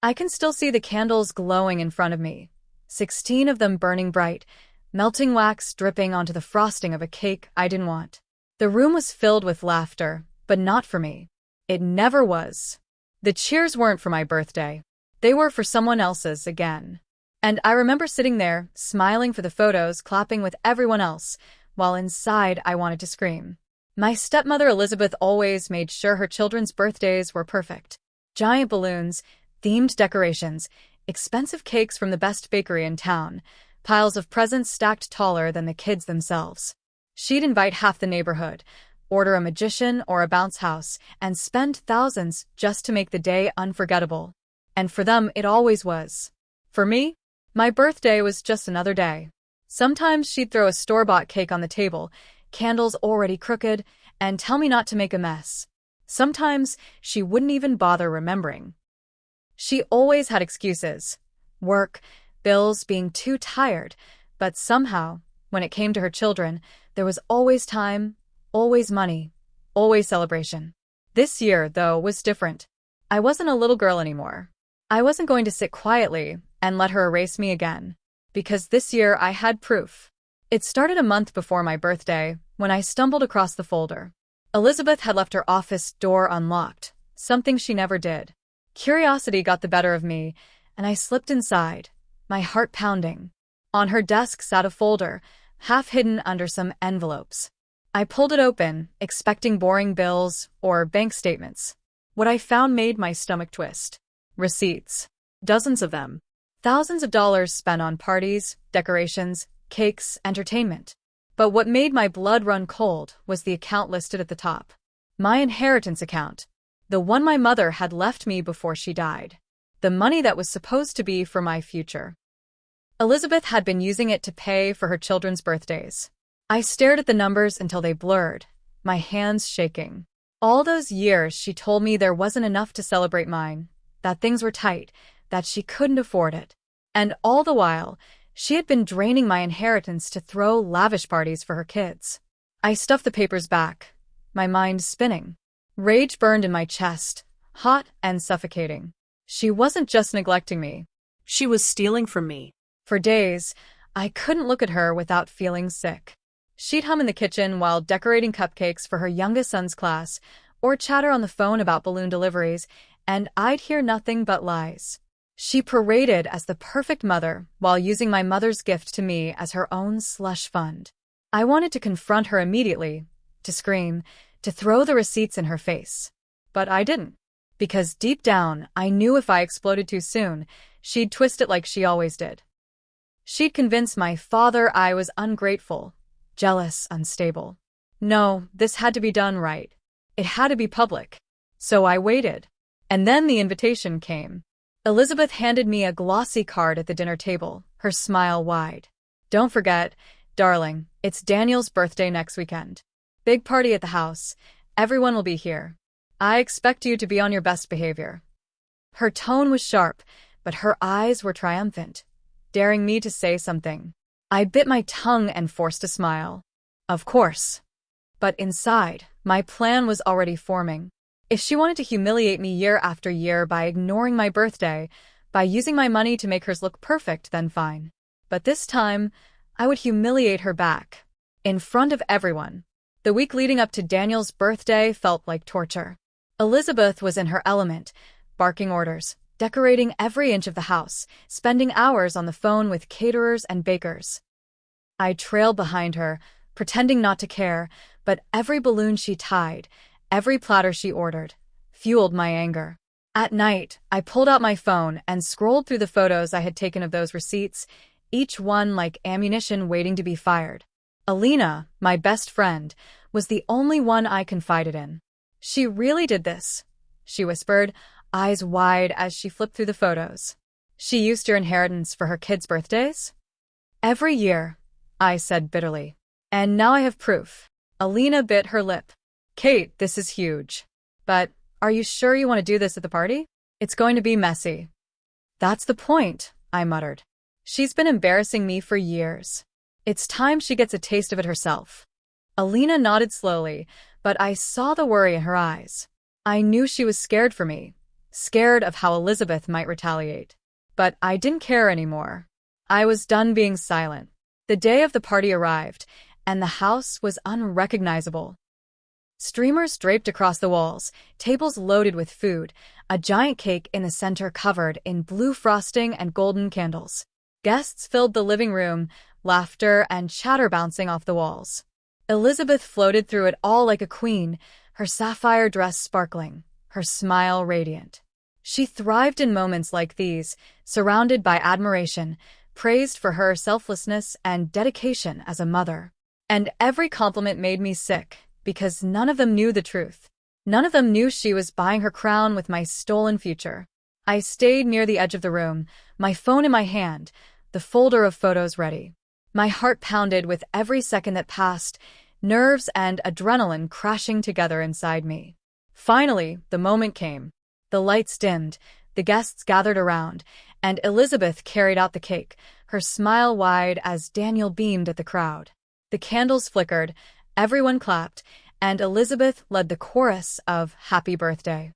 I can still see the candles glowing in front of me, 16 of them burning bright, melting wax dripping onto the frosting of a cake I didn't want. The room was filled with laughter, but not for me. It never was. The cheers weren't for my birthday. They were for someone else's again. And I remember sitting there, smiling for the photos, clapping with everyone else, while inside I wanted to scream. My stepmother Elizabeth always made sure her children's birthdays were perfect. Giant balloons, themed decorations, expensive cakes from the best bakery in town, piles of presents stacked taller than the kids themselves. She'd invite half the neighborhood, order a magician or a bounce house, and spend thousands just to make the day unforgettable. And for them, it always was. For me, my birthday was just another day. Sometimes she'd throw a store-bought cake on the table, candles already crooked, and tell me not to make a mess. Sometimes she wouldn't even bother remembering. She always had excuses. Work, bills, being too tired. But somehow, when it came to her children, there was always time, always money, always celebration. This year, though, was different. I wasn't a little girl anymore. I wasn't going to sit quietly and let her erase me again. Because this year I had proof. It started a month before my birthday, when I stumbled across the folder. Elizabeth had left her office door unlocked, something she never did. Curiosity got the better of me, and I slipped inside, my heart pounding. On her desk sat a folder, half hidden under some envelopes. I pulled it open, expecting boring bills or bank statements. What I found made my stomach twist. Receipts. Dozens of them. Thousands of dollars spent on parties, decorations, cakes, entertainment. But what made my blood run cold was the account listed at the top. My inheritance account. The one my mother had left me before she died. The money that was supposed to be for my future. Elizabeth had been using it to pay for her children's birthdays. I stared at the numbers until they blurred, my hands shaking. All those years she told me there wasn't enough to celebrate mine, that things were tight, that she couldn't afford it. And all the while, she had been draining my inheritance to throw lavish parties for her kids. I stuffed the papers back, my mind spinning. Rage burned in my chest, hot and suffocating. She wasn't just neglecting me. She was stealing from me. For days, I couldn't look at her without feeling sick. She'd hum in the kitchen while decorating cupcakes for her youngest son's class, or chatter on the phone about balloon deliveries, and I'd hear nothing but lies. She paraded as the perfect mother while using my mother's gift to me as her own slush fund. I wanted to confront her immediately, to scream, to throw the receipts in her face. But I didn't. Because deep down, I knew if I exploded too soon, she'd twist it like she always did. She'd convince my father I was ungrateful, jealous, unstable. No, this had to be done right. It had to be public. So I waited. And then the invitation came. Elizabeth handed me a glossy card at the dinner table, her smile wide. Don't forget, darling, it's Daniel's birthday next weekend. Big party at the house. Everyone will be here. I expect you to be on your best behavior. Her tone was sharp, but her eyes were triumphant, daring me to say something. I bit my tongue and forced a smile. Of course. But inside, my plan was already forming. If she wanted to humiliate me year after year by ignoring my birthday, by using my money to make hers look perfect, then fine. But this time, I would humiliate her back. In front of everyone. The week leading up to Daniel's birthday felt like torture. Elizabeth was in her element, barking orders, decorating every inch of the house, spending hours on the phone with caterers and bakers. I trailed behind her, pretending not to care, but every balloon she tied, every platter she ordered, fueled my anger. At night, I pulled out my phone and scrolled through the photos I had taken of those receipts, each one like ammunition waiting to be fired. Alina, my best friend, was the only one I confided in. She really did this, she whispered, eyes wide as she flipped through the photos. She used your inheritance for her kids' birthdays? Every year, I said bitterly. And now I have proof. Alina bit her lip. Kate, this is huge. But are you sure you want to do this at the party? It's going to be messy. That's the point, I muttered. She's been embarrassing me for years. It's time she gets a taste of it herself. Alina nodded slowly, but I saw the worry in her eyes. I knew she was scared for me, scared of how Elizabeth might retaliate. But I didn't care anymore. I was done being silent. The day of the party arrived, and the house was unrecognizable. Streamers draped across the walls, tables loaded with food, a giant cake in the center covered in blue frosting and golden candles. Guests filled the living room, laughter and chatter bouncing off the walls. Elizabeth floated through it all like a queen, her sapphire dress sparkling, her smile radiant. She thrived in moments like these, surrounded by admiration, praised for her selflessness and dedication as a mother. And every compliment made me sick, because none of them knew the truth. None of them knew she was buying her crown with my stolen future. I stayed near the edge of the room, my phone in my hand, the folder of photos ready. My heart pounded with every second that passed, nerves and adrenaline crashing together inside me. Finally, the moment came. The lights dimmed, the guests gathered around, and Elizabeth carried out the cake, her smile wide as Daniel beamed at the crowd. The candles flickered, everyone clapped, and Elizabeth led the chorus of Happy Birthday.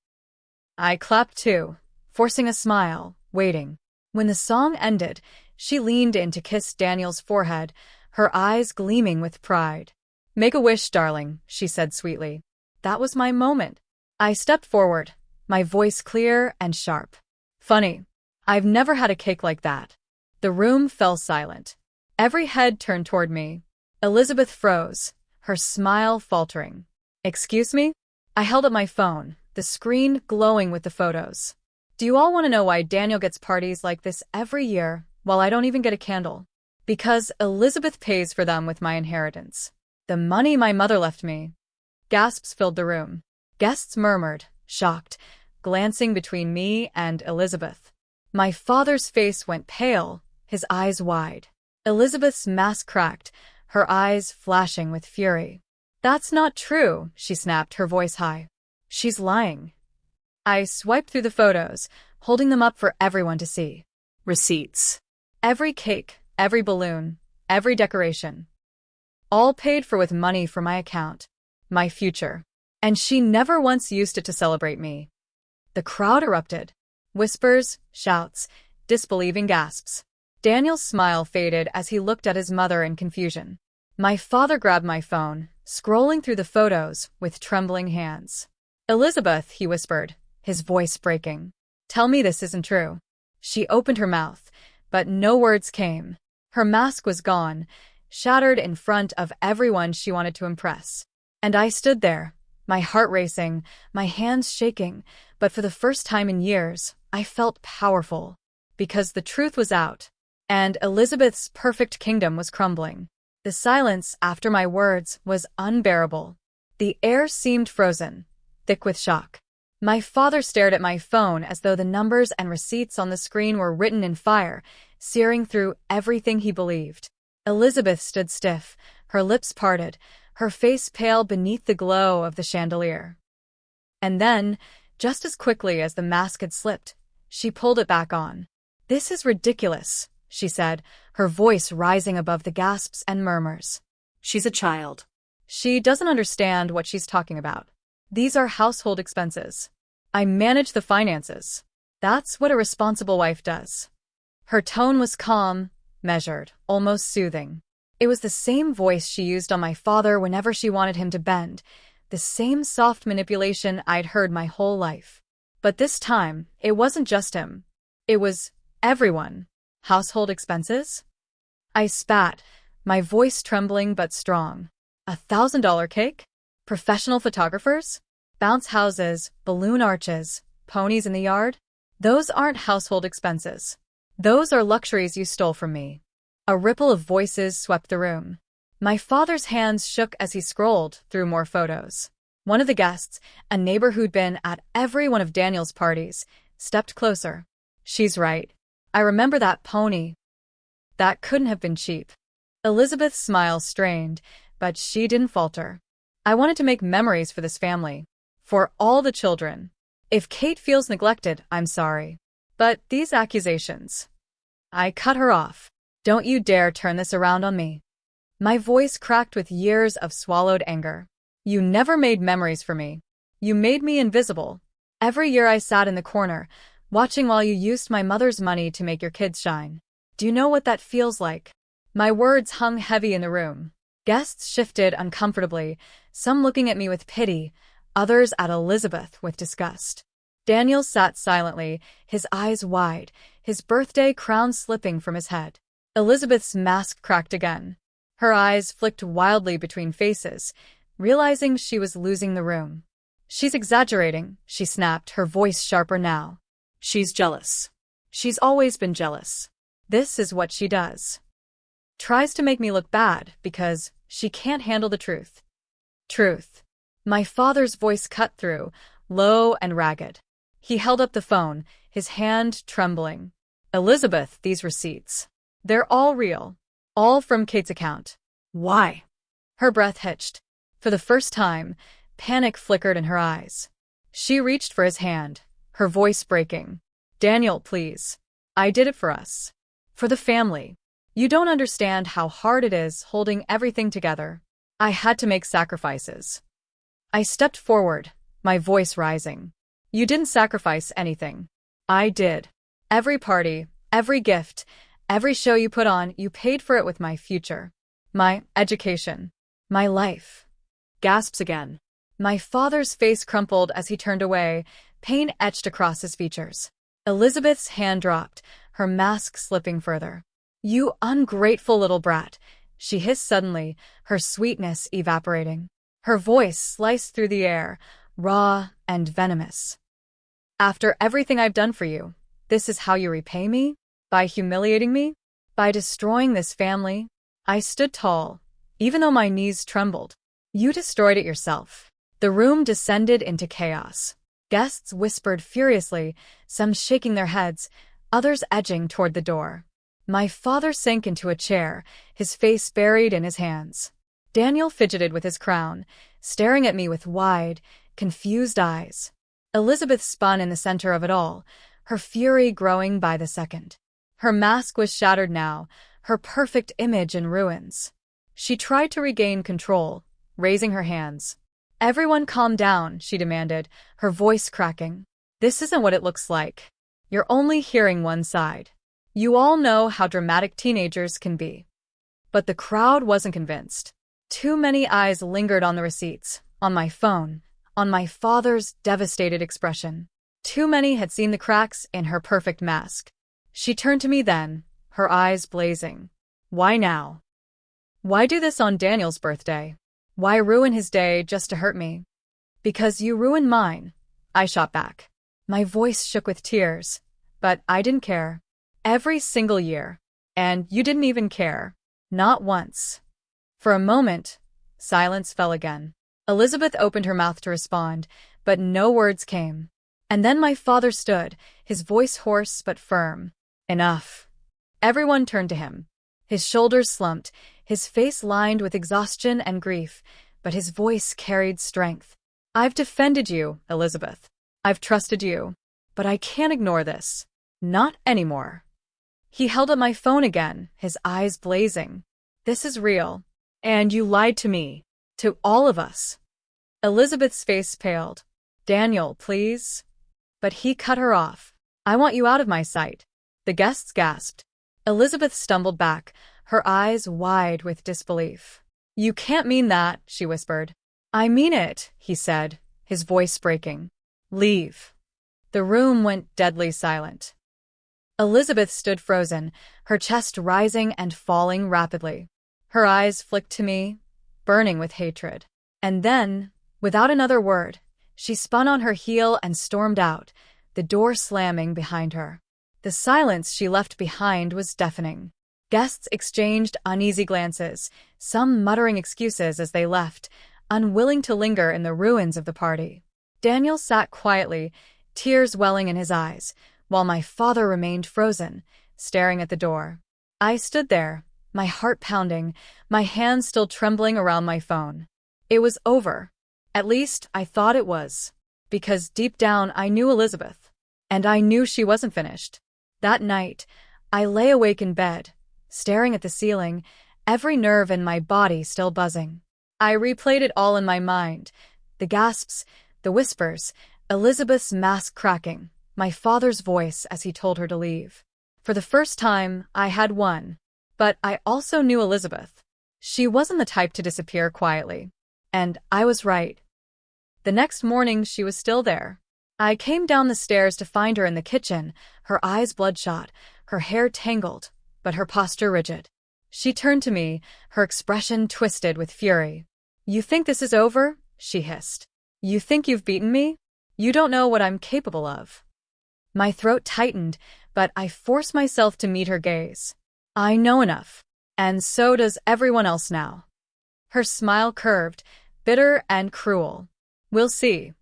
I clapped too, forcing a smile, waiting. When the song ended, she leaned in to kiss Daniel's forehead, her eyes gleaming with pride. "Make a wish, darling," she said sweetly. That was my moment. I stepped forward, my voice clear and sharp. Funny, I've never had a cake like that. The room fell silent. Every head turned toward me. Elizabeth froze, her smile faltering. "Excuse me?" I held up my phone, the screen glowing with the photos. "Do you all want to know why Daniel gets parties like this every year, while I don't even get a candle? Because Elizabeth pays for them with my inheritance. The money my mother left me." Gasps filled the room. Guests murmured, shocked, glancing between me and Elizabeth. My father's face went pale, his eyes wide. Elizabeth's mask cracked, her eyes flashing with fury. "That's not true," she snapped, her voice high. "She's lying." I swiped through the photos, holding them up for everyone to see. Receipts. Every cake, every balloon, every decoration. All paid for with money from my account. My future. And she never once used it to celebrate me. The crowd erupted. Whispers, shouts, disbelieving gasps. Daniel's smile faded as he looked at his mother in confusion. My father grabbed my phone, scrolling through the photos with trembling hands. "Elizabeth," he whispered, his voice breaking. "Tell me this isn't true." She opened her mouth, but no words came. Her mask was gone, shattered in front of everyone she wanted to impress. And I stood there, my heart racing, my hands shaking, but for the first time in years, I felt powerful. Because the truth was out, and Elizabeth's perfect kingdom was crumbling. The silence after my words was unbearable. The air seemed frozen, thick with shock. My father stared at my phone as though the numbers and receipts on the screen were written in fire, searing through everything he believed. Elizabeth stood stiff, her lips parted, her face pale beneath the glow of the chandelier. And then, just as quickly as the mask had slipped, she pulled it back on. "This is ridiculous," she said, her voice rising above the gasps and murmurs. "She's a child. She doesn't understand what she's talking about. These are household expenses. I manage the finances. That's what a responsible wife does." Her tone was calm, measured, almost soothing. It was the same voice she used on my father whenever she wanted him to bend, the same soft manipulation I'd heard my whole life. But this time, it wasn't just him. It was everyone. Household expenses? I spat, my voice trembling but strong. $1,000 cake? Professional photographers? Bounce houses, balloon arches, ponies in the yard? Those aren't household expenses. Those are luxuries you stole from me. A ripple of voices swept the room. My father's hands shook as he scrolled through more photos. One of the guests, a neighbor who'd been at every one of Daniel's parties, stepped closer. "She's right. I remember that pony. That couldn't have been cheap." Elizabeth's smile strained, but she didn't falter. "I wanted to make memories for this family. For all the children. If Kate feels neglected, I'm sorry. But these accusations..." I cut her off. "Don't you dare turn this around on me." My voice cracked with years of swallowed anger. "You never made memories for me. You made me invisible. Every year I sat in the corner, watching while you used my mother's money to make your kids shine. Do you know what that feels like? My words hung heavy in the room. Guests shifted uncomfortably, some looking at me with pity, others at Elizabeth with disgust. Daniel sat silently, his eyes wide, his birthday crown slipping from his head. Elizabeth's mask cracked again. Her eyes flicked wildly between faces, realizing she was losing the room. She's exaggerating, she snapped, her voice sharper now. She's jealous. She's always been jealous. This is what she does. Tries to make me look bad because she can't handle the truth. Truth. My father's voice cut through, low and ragged. He held up the phone, his hand trembling. Elizabeth, these receipts. They're all real. All from Kate's account. Why? Her breath hitched. For the first time, panic flickered in her eyes. She reached for his hand, her voice breaking. Daniel, please. I did it for us. For the family. You don't understand how hard it is holding everything together. I had to make sacrifices. I stepped forward, my voice rising. You didn't sacrifice anything. I did. Every party, every gift, every show you put on, you paid for it with my future. My education. My life. Gasps again. My father's face crumpled as he turned away, pain etched across his features. Elizabeth's hand dropped, her mask slipping further. You ungrateful little brat, she hissed suddenly, her sweetness evaporating. Her voice sliced through the air, raw and venomous. After everything I've done for you, this is how you repay me? By humiliating me? By destroying this family? I stood tall, even though my knees trembled. You destroyed it yourself. The room descended into chaos. Guests whispered furiously, some shaking their heads, others edging toward the door. My father sank into a chair, his face buried in his hands. Daniel fidgeted with his crown, staring at me with wide, confused eyes. Elizabeth spun in the center of it all, her fury growing by the second. Her mask was shattered now, her perfect image in ruins. She tried to regain control, raising her hands. Everyone calm down, she demanded, her voice cracking. This isn't what it looks like. You're only hearing one side. You all know how dramatic teenagers can be. But the crowd wasn't convinced. Too many eyes lingered on the receipts, on my phone, on my father's devastated expression. Too many had seen the cracks in her perfect mask. She turned to me then, her eyes blazing. Why now? Why do this on Daniel's birthday? Why ruin his day just to hurt me? Because you ruined mine, I shot back. My voice shook with tears, but I didn't care. Every single year. And you didn't even care. Not once. For a moment, silence fell again. Elizabeth opened her mouth to respond, but no words came. And then my father stood, his voice hoarse but firm. Enough. Everyone turned to him. His shoulders slumped, his face lined with exhaustion and grief, but his voice carried strength. I've defended you, Elizabeth. I've trusted you. But I can't ignore this. Not anymore. He held up my phone again, his eyes blazing. This is real. And you lied to me. To all of us. Elizabeth's face paled. Daniel, please. But he cut her off. I want you out of my sight. The guests gasped. Elizabeth stumbled back, her eyes wide with disbelief. You can't mean that, she whispered. I mean it, he said, his voice breaking. Leave. The room went deadly silent. Elizabeth stood frozen, her chest rising and falling rapidly. Her eyes flicked to me, burning with hatred. And then, without another word, she spun on her heel and stormed out, the door slamming behind her. The silence she left behind was deafening. Guests exchanged uneasy glances, some muttering excuses as they left, unwilling to linger in the ruins of the party. Daniel sat quietly, tears welling in his eyes, while my father remained frozen, staring at the door. I stood there, my heart pounding, my hands still trembling around my phone. It was over. At least, I thought it was. Because deep down, I knew Elizabeth. And I knew she wasn't finished. That night, I lay awake in bed, staring at the ceiling, every nerve in my body still buzzing. I replayed it all in my mind. The gasps, the whispers, Elizabeth's mask cracking, my father's voice as he told her to leave. For the first time, I had won. But I also knew Elizabeth. She wasn't the type to disappear quietly. And I was right. The next morning, she was still there. I came down the stairs to find her in the kitchen, her eyes bloodshot, her hair tangled, but her posture rigid. She turned to me, her expression twisted with fury. "You think this is over?" she hissed. "You think you've beaten me? You don't know what I'm capable of." My throat tightened, but I forced myself to meet her gaze. "I know enough. And so does everyone else now." Her smile curved, bitter and cruel. "We'll see."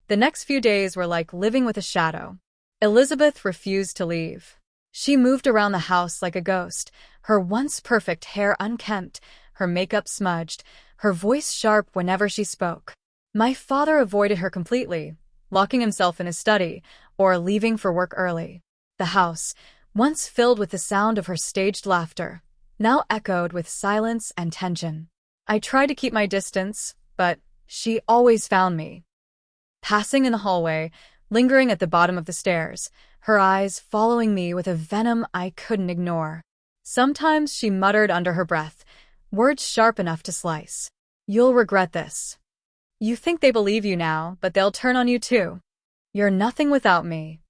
The next few days were like living with a shadow. Elizabeth refused to leave. She moved around the house like a ghost, her once perfect hair unkempt, her makeup smudged, her voice sharp whenever she spoke. My father avoided her completely, locking himself in his study or leaving for work early. The house, once filled with the sound of her staged laughter, now echoed with silence and tension. I tried to keep my distance, but she always found me. Passing in the hallway, lingering at the bottom of the stairs, her eyes following me with a venom I couldn't ignore. Sometimes she muttered under her breath, words sharp enough to slice. "You'll regret this. You think they believe you now, but they'll turn on you too. You're nothing without me."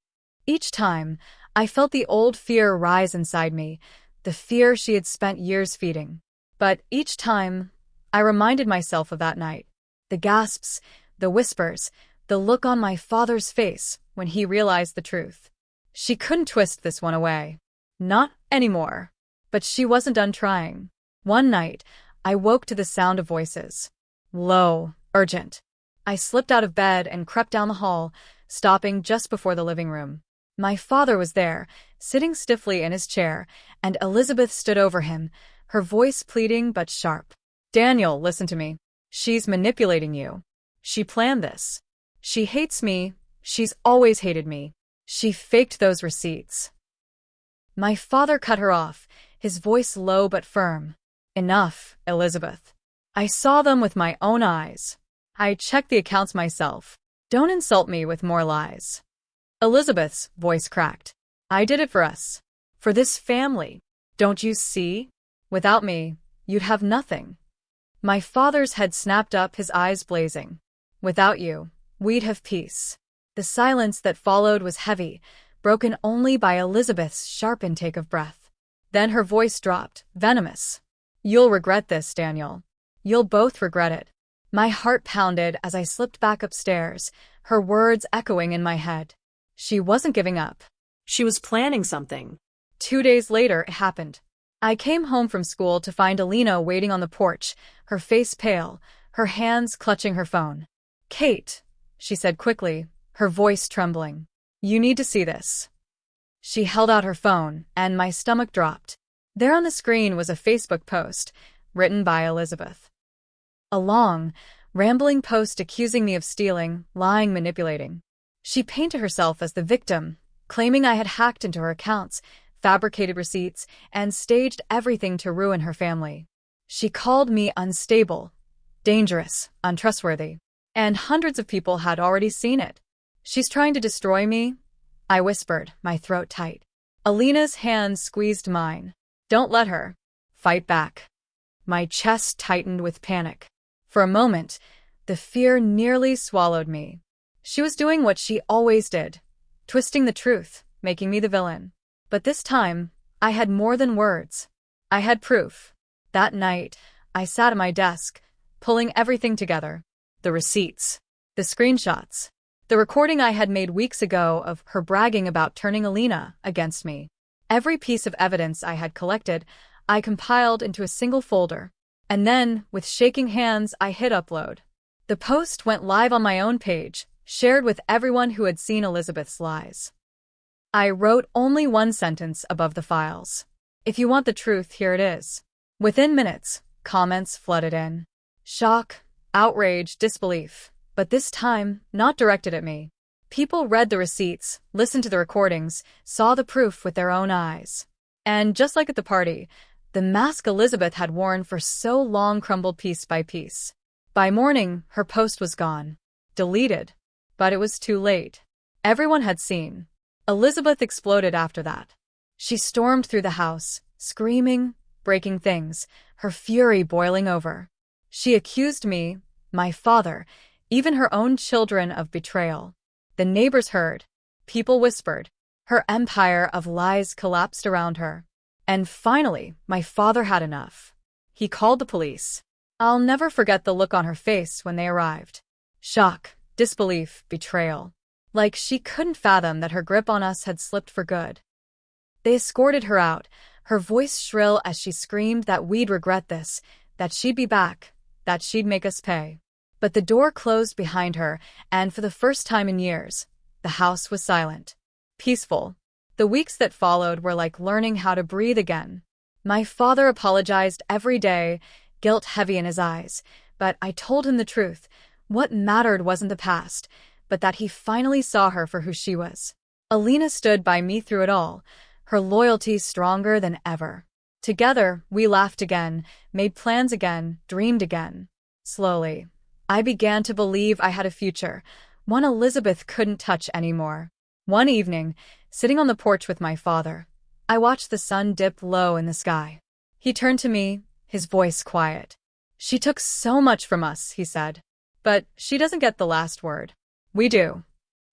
Each time, I felt the old fear rise inside me, the fear she had spent years feeding. But each time, I reminded myself of that night. The gasps, the whispers, the look on my father's face when he realized the truth. She couldn't twist this one away. Not anymore. But she wasn't done trying. One night, I woke to the sound of voices. Low, urgent. I slipped out of bed and crept down the hall, stopping just before the living room. My father was there, sitting stiffly in his chair, and Elizabeth stood over him, her voice pleading but sharp. "Daniel, listen to me. She's manipulating you. She planned this. She hates me. She's always hated me. She faked those receipts." My father cut her off, his voice low but firm. "Enough, Elizabeth. I saw them with my own eyes. I checked the accounts myself. Don't insult me with more lies." Elizabeth's voice cracked. "I did it for us. For this family. Don't you see? Without me, you'd have nothing." My father's head snapped up, his eyes blazing. "Without you, we'd have peace." The silence that followed was heavy, broken only by Elizabeth's sharp intake of breath. Then her voice dropped, venomous. "You'll regret this, Daniel. You'll both regret it." My heart pounded as I slipped back upstairs, her words echoing in my head. She wasn't giving up. She was planning something. 2 days later, it happened. I came home from school to find Alina waiting on the porch, her face pale, her hands clutching her phone. "Kate," she said quickly, her voice trembling. "You need to see this." She held out her phone, and my stomach dropped. There on the screen was a Facebook post, written by Elizabeth. A long, rambling post accusing me of stealing, lying, manipulating. She painted herself as the victim, claiming I had hacked into her accounts, fabricated receipts, and staged everything to ruin her family. She called me unstable, dangerous, untrustworthy. And hundreds of people had already seen it. "She's trying to destroy me," I whispered, my throat tight. Alina's hands squeezed mine. "Don't let her. Fight back." My chest tightened with panic. For a moment, the fear nearly swallowed me. She was doing what she always did, twisting the truth, making me the villain. But this time, I had more than words. I had proof. That night, I sat at my desk, pulling everything together. The receipts, the screenshots, the recording I had made weeks ago of her bragging about turning Alina against me. Every piece of evidence I had collected, I compiled into a single folder. And then, with shaking hands, I hit upload. The post went live on my own page, shared with everyone who had seen Elizabeth's lies. I wrote only one sentence above the files. "If you want the truth, here it is." Within minutes, comments flooded in. Shock, outrage, disbelief. But this time, not directed at me. People read the receipts, listened to the recordings, saw the proof with their own eyes. And just like at the party, the mask Elizabeth had worn for so long crumbled piece by piece. By morning, her post was gone. Deleted. But it was too late. Everyone had seen. Elizabeth exploded after that. She stormed through the house, screaming, breaking things, her fury boiling over. She accused me, my father, even her own children of betrayal. The neighbors heard. People whispered. Her empire of lies collapsed around her. And finally, my father had enough. He called the police. I'll never forget the look on her face when they arrived. Shock, disbelief, betrayal. Like she couldn't fathom that her grip on us had slipped for good. They escorted her out, her voice shrill as she screamed that we'd regret this, that she'd be back, that she'd make us pay. But the door closed behind her, and for the first time in years, the house was silent. Peaceful. The weeks that followed were like learning how to breathe again. My father apologized every day, guilt heavy in his eyes, but I told him the truth. What mattered wasn't the past, but that he finally saw her for who she was. Alina stood by me through it all, her loyalty stronger than ever. Together, we laughed again, made plans again, dreamed again. Slowly, I began to believe I had a future, one Elizabeth couldn't touch anymore. One evening, sitting on the porch with my father, I watched the sun dip low in the sky. He turned to me, his voice quiet. "She took so much from us," he said. "But she doesn't get the last word. We do."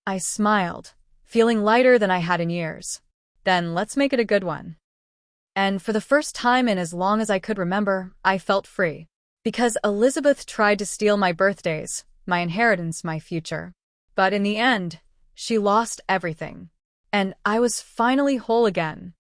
I smiled, feeling lighter than I had in years. "Then let's make it a good one." And for the first time in as long as I could remember, I felt free. Because Elizabeth tried to steal my birthdays, my inheritance, my future. But in the end, she lost everything. And I was finally whole again.